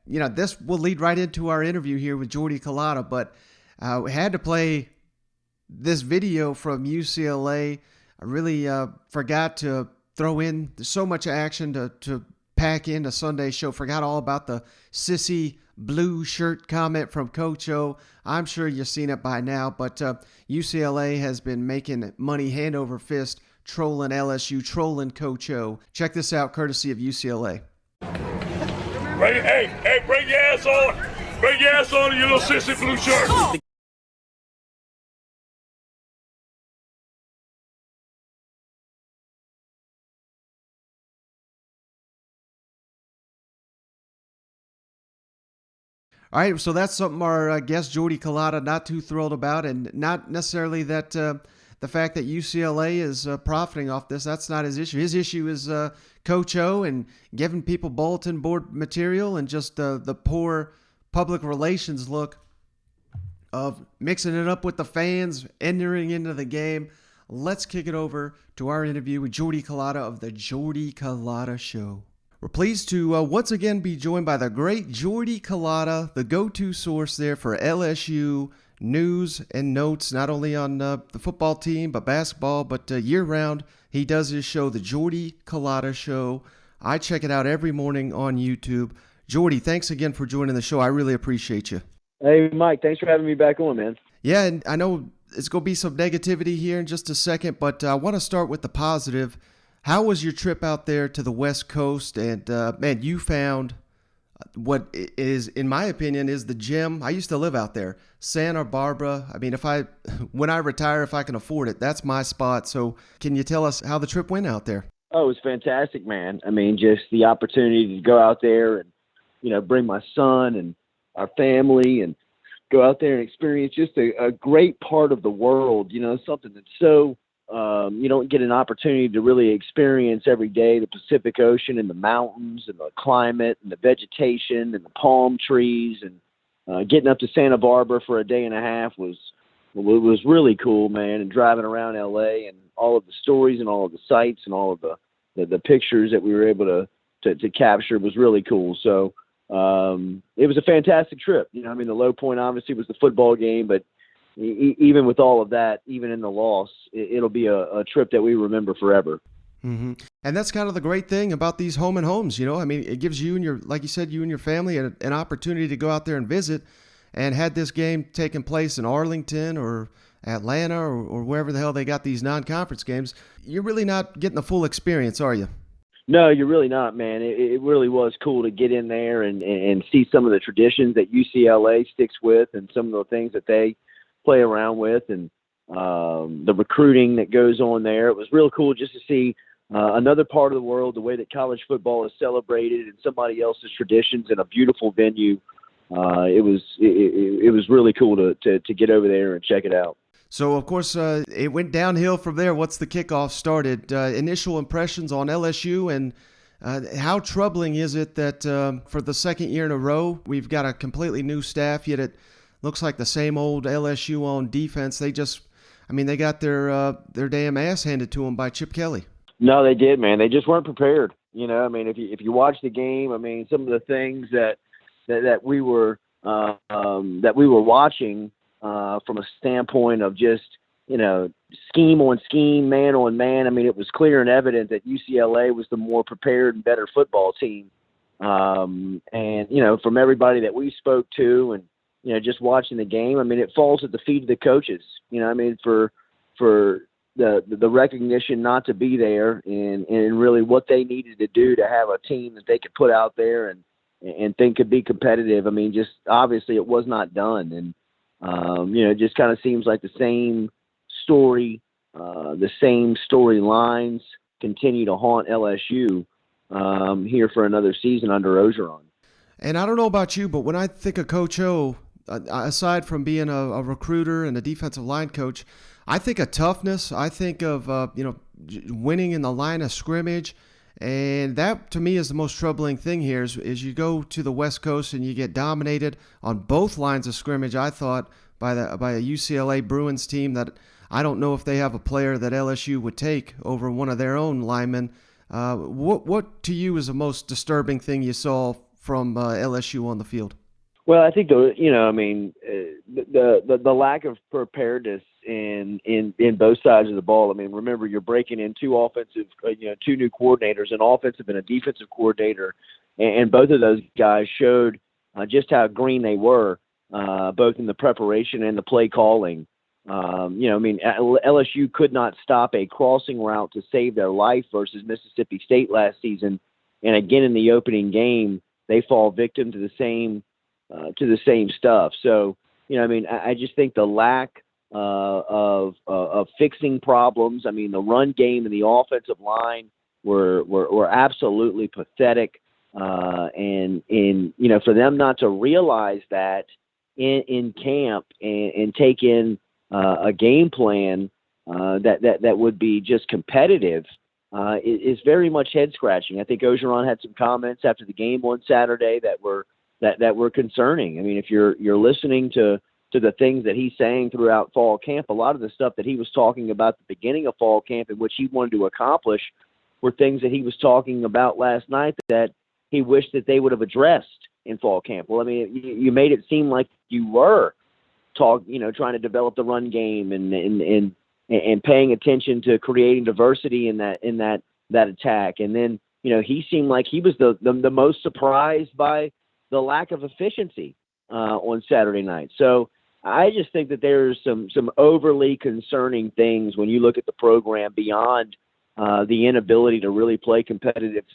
this will lead right into our interview here with Jordy Culotta, but we had to play this video from UCLA. I really forgot to throw in so much action to pack in a Sunday show. Forgot all about the sissy blue shirt comment from Coach O. I'm sure you've seen it by now, but UCLA has been making money hand over fist, trolling LSU, trolling Coach O. Check this out, courtesy of UCLA. Bring your ass on. Bring your ass on in your little sissy blue shirt. All right, so that's something our guest Jordy Culotta not too thrilled about, and not necessarily that the fact that UCLA is profiting off this. That's not his issue. His issue is Coach O and giving people bulletin board material and just the poor public relations look of mixing it up with the fans, entering into the game. Let's kick it over to our interview with Jordy Culotta of the Jordy Culotta Show. We're pleased to once again be joined by the great Jordy Culotta, the go-to source there for LSU news and notes, not only on the football team, but basketball, but year-round. He does his show, the Jordy Culotta Show. I check it out every morning on YouTube. Jordy, thanks again for joining the show. I really appreciate you. Hey, Mike, thanks for having me back on, man. Yeah, and I know it's going to be some negativity here in just a second, but I want to start with the positive. How was your trip out there to the West Coast? And, man, you found what is, in my opinion, is the gem. I used to live out there, Santa Barbara. I mean, when I retire, if I can afford it, that's my spot. So can you tell us how the trip went out there? Oh, it was fantastic, man. I mean, just the opportunity to go out there and, bring my son and our family and go out there and experience just a great part of the world, something that's so you don't get an opportunity to really experience every day, the Pacific Ocean and the mountains and the climate and the vegetation and the palm trees, and getting up to Santa Barbara for a day and a half was really cool, man. And driving around LA and all of the stories and all of the sights and all of the pictures that we were able to capture was really cool. So it was a fantastic trip. The low point obviously was the football game, but even with all of that, even in the loss, it'll be a trip that we remember forever. Mm-hmm. And that's kind of the great thing about these home and homes, I mean, it gives you and like you said, you and your family an opportunity to go out there and visit. And had this game taken place in Arlington or Atlanta or wherever the hell they got these non-conference games, you're really not getting the full experience, are you? No, you're really not, man. It really was cool to get in there and see some of the traditions that UCLA sticks with and some of the things that they play around with, and the recruiting that goes on there. It was real cool just to see another part of the world, the way that college football is celebrated and somebody else's traditions in a beautiful venue. It was really cool to get over there and check it out. So, of course, it went downhill from there once the kickoff started. Initial impressions on LSU, and how troubling is it that for the second year in a row, we've got a completely new staff, yet it looks like the same old LSU on defense. They got their damn ass handed to them by Chip Kelly. No, they did, man. They just weren't prepared. If you watch the game, some of the things that we were watching from a standpoint of just scheme on scheme, man on man. It was clear and evident that UCLA was the more prepared and better football team. And from everybody that we spoke to and just watching the game, it falls at the feet of the coaches. For the recognition not to be there and really what they needed to do to have a team that they could put out there and think could be competitive. Just obviously it was not done. And, it just kind of seems like the same story, the same storylines continue to haunt LSU here for another season under Orgeron. And I don't know about you, but when I think of Coach O, aside from being a recruiter and a defensive line coach, I think of toughness. I think of winning in the line of scrimmage, and that to me is the most troubling thing here. Is you go to the West Coast and you get dominated on both lines of scrimmage. I thought by a UCLA Bruins team that I don't know if they have a player that LSU would take over one of their own linemen. What to you is the most disturbing thing you saw from LSU on the field? Well, I think the lack of preparedness in both sides of the ball. I mean, remember, you're breaking in two new coordinators, an offensive and a defensive coordinator, and both of those guys showed just how green they were, both in the preparation and the play calling. LSU could not stop a crossing route to save their life versus Mississippi State last season, and again in the opening game, they fall victim to the same stuff. So, I just think the lack of fixing problems. I mean, the run game and the offensive line were absolutely pathetic. And for them not to realize that in camp and take in a game plan that would be just competitive is very much head scratching. I think Orgeron had some comments after the game on Saturday that were concerning. I mean, if you're listening to the things that he's saying throughout fall camp, a lot of the stuff that he was talking about at the beginning of fall camp and which he wanted to accomplish were things that he was talking about last night that he wished that they would have addressed in fall camp. Well, I mean, you made it seem like you were trying to develop the run game and paying attention to creating diversity in that attack. And then, he seemed like he was the most surprised by the lack of efficiency on Saturday night. So I just think that there's some overly concerning things when you look at the program beyond the inability to really play competitive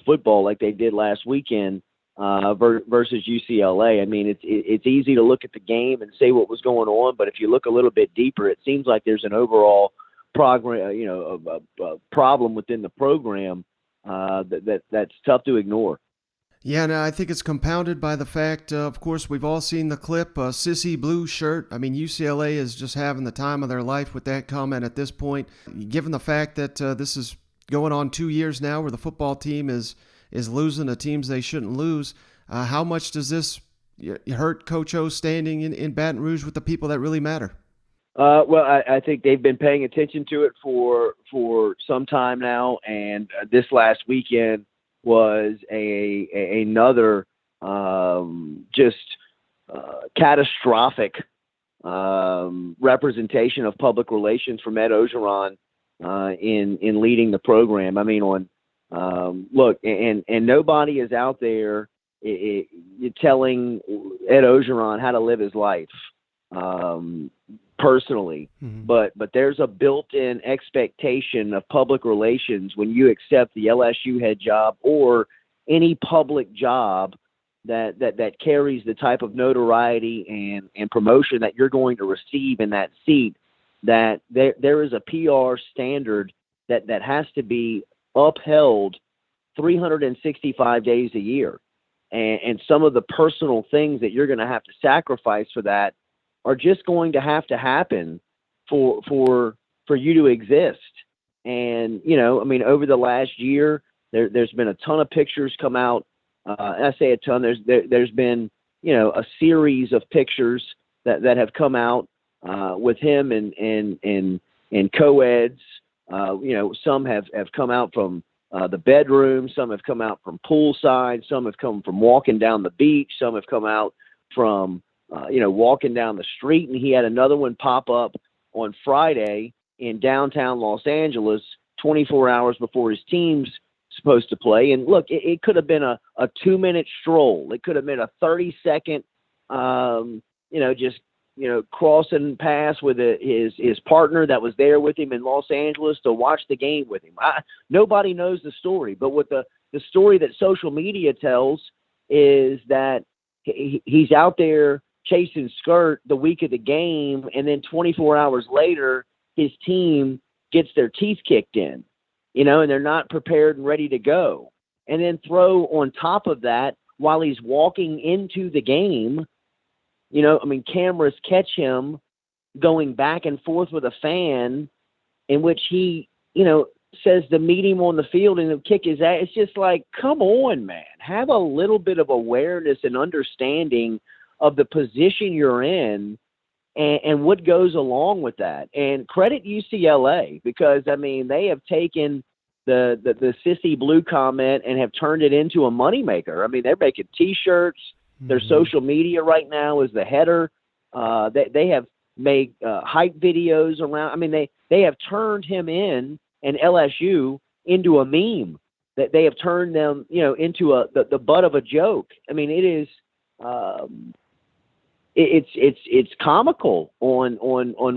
football like they did last weekend versus UCLA. I mean, it's easy to look at the game and say what was going on, but if you look a little bit deeper, it seems like there's an overall problem within the program that's tough to ignore. Yeah, and I think it's compounded by the fact, of course, we've all seen the clip, Sissy Blue shirt. I mean, UCLA is just having the time of their life with that comment at this point. Given the fact that this is going on 2 years now where the football team is losing to teams they shouldn't lose, how much does this hurt Coach O's standing in Baton Rouge with the people that really matter? Well, I think they've been paying attention to it for some time now, and this last weekend was another catastrophic representation of public relations from Ed Orgeron in leading the program. I mean, look, and nobody is out there telling Ed Orgeron how to live his life personally, but there's a built-in expectation of public relations when you accept the LSU head job or any public job that carries the type of notoriety and promotion that you're going to receive in that seat, that there is a PR standard that has to be upheld 365 days a year. And some of the personal things that you're going to have to sacrifice for that are just going to happen for you to exist. And, over the last year, there's been a ton of pictures come out. I say a ton. There's been, a series of pictures that have come out with him and co-eds. Some have come out from the bedroom. Some have come out from poolside. Some have come from walking down the beach. Some have come out from walking down the street. And he had another one pop up on Friday in downtown Los Angeles, 24 hours before his team's supposed to play. And look, it could have been a 2-minute stroll. It could have been a 30-second, crossing pass with his partner that was there with him in Los Angeles to watch the game with him. Nobody knows the story, but what the story that social media tells is that he's out there chasing skirt the week of the game, and then 24 hours later, his team gets their teeth kicked in, and they're not prepared and ready to go. And then throw on top of that, while he's walking into the game, cameras catch him going back and forth with a fan in which he, says to meet him on the field and he'll kick his ass. It's just like, come on, man. Have a little bit of awareness and understanding of the position you're in and what goes along with that. And credit UCLA because, they have taken the sissy blue comment and have turned it into a moneymaker. I mean, they're making T-shirts. Their social media right now is the header. They have made hype videos around. I mean, they have turned him and LSU into a meme. That they have turned them, into the butt of a joke. I mean, it is it's comical on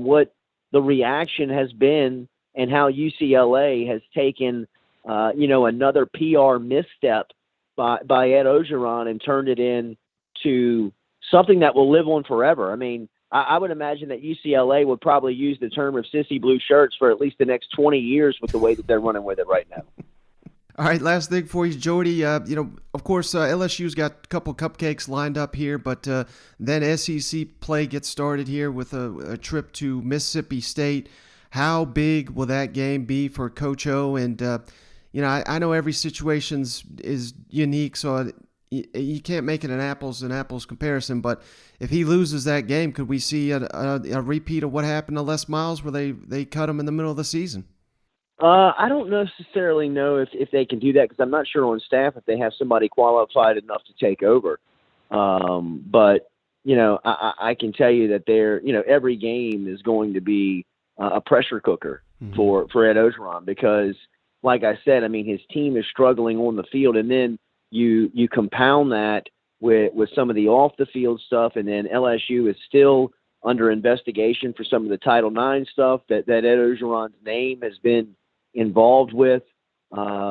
what the reaction has been and how UCLA has taken another PR misstep by Ed Orgeron and turned it into something that will live on forever. I mean, I would imagine that UCLA would probably use the term of sissy blue shirts for at least the next 20 years with the way that they're running with it right now. All right, last thing for you, Jordy. Of course, LSU's got a couple cupcakes lined up here, but then SEC play gets started here with a trip to Mississippi State. How big will that game be for Coach O? And, I know every situation is unique, so you can't make it an apples and apples comparison, but if he loses that game, could we see a repeat of what happened to Les Miles where they cut him in the middle of the season? I don't necessarily know if they can do that because I'm not sure on staff if they have somebody qualified enough to take over. But, I can tell you that every game is going to be a pressure cooker for Ed Orgeron because, like I said, I mean, his team is struggling on the field, and then you compound that with some of the off-the-field stuff, and then LSU is still under investigation for some of the Title IX stuff that Ed Orgeron's name has been involved with, to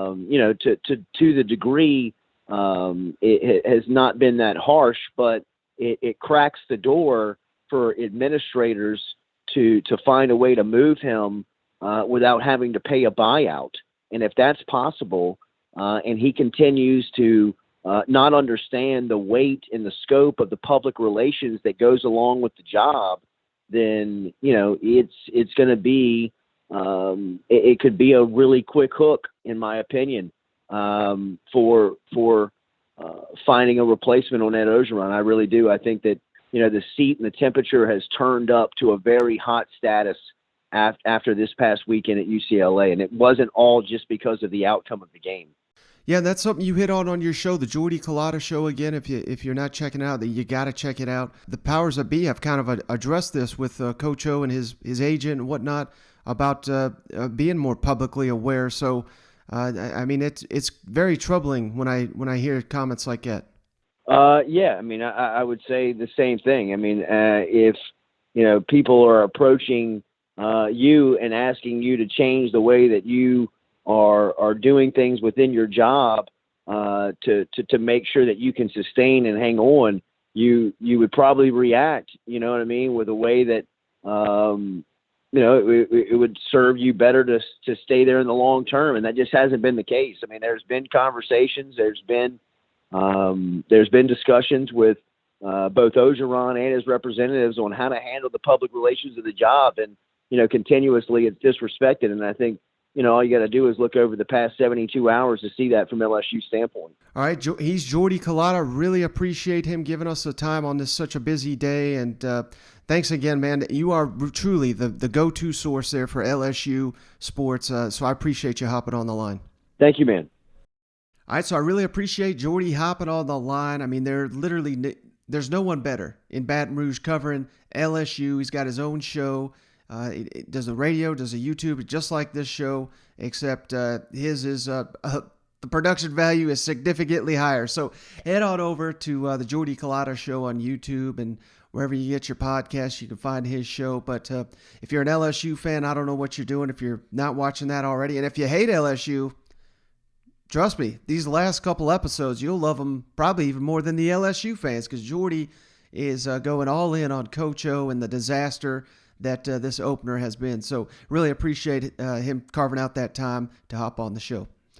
the degree it has not been that harsh, but it cracks the door for administrators to find a way to move him without having to pay a buyout. And if that's possible, and he continues to not understand the weight and the scope of the public relations that goes along with the job, then, it's going to be it could be a really quick hook, in my opinion, for finding a replacement on Ed Orgeron. I really do. I think that, the seat and the temperature has turned up to a very hot status after this past weekend at UCLA, and it wasn't all just because of the outcome of the game. Yeah, that's something you hit on your show, the Jordy Culotta show. Again, if you're not checking it out, you got to check it out. The powers that be have kind of addressed this with Coach O and his agent and whatnot about being more publicly aware. So, I mean, it's very troubling when I hear comments like that. Yeah, I mean, I would say the same thing. I mean, if people are approaching you and asking you to change the way that you are doing things within your job to make sure that you can sustain and hang on, you would probably react, with a way that it would serve you better to stay there in the long term, and that just hasn't been the case. I mean, there's been conversations, there's been discussions with both Orgeron and his representatives on how to handle the public relations of the job, and continuously it's disrespected. And I think all you got to do is look over the past 72 hours to see that from LSU standpoint. All right, he's Jordy Culotta. Really appreciate him giving us the time on this such a busy day, and thanks again, man. You are truly the go-to source there for LSU sports, so I appreciate you hopping on the line. Thank you, man. All right, so I really appreciate Jordy hopping on the line. I mean, there's no one better in Baton Rouge covering LSU. He's got his own show. It does a radio, does a YouTube, just like this show, except his is the production value is significantly higher. So head on over to the Jordy Culotta show on YouTube, and wherever you get your podcasts, you can find his show. But if you're an LSU fan, I don't know what you're doing if you're not watching that already. And if you hate LSU, trust me, these last couple episodes, you'll love them probably even more than the LSU fans, because Jordy is going all in on Coach O and the disaster that this opener has been. So really appreciate him carving out that time to hop on the show.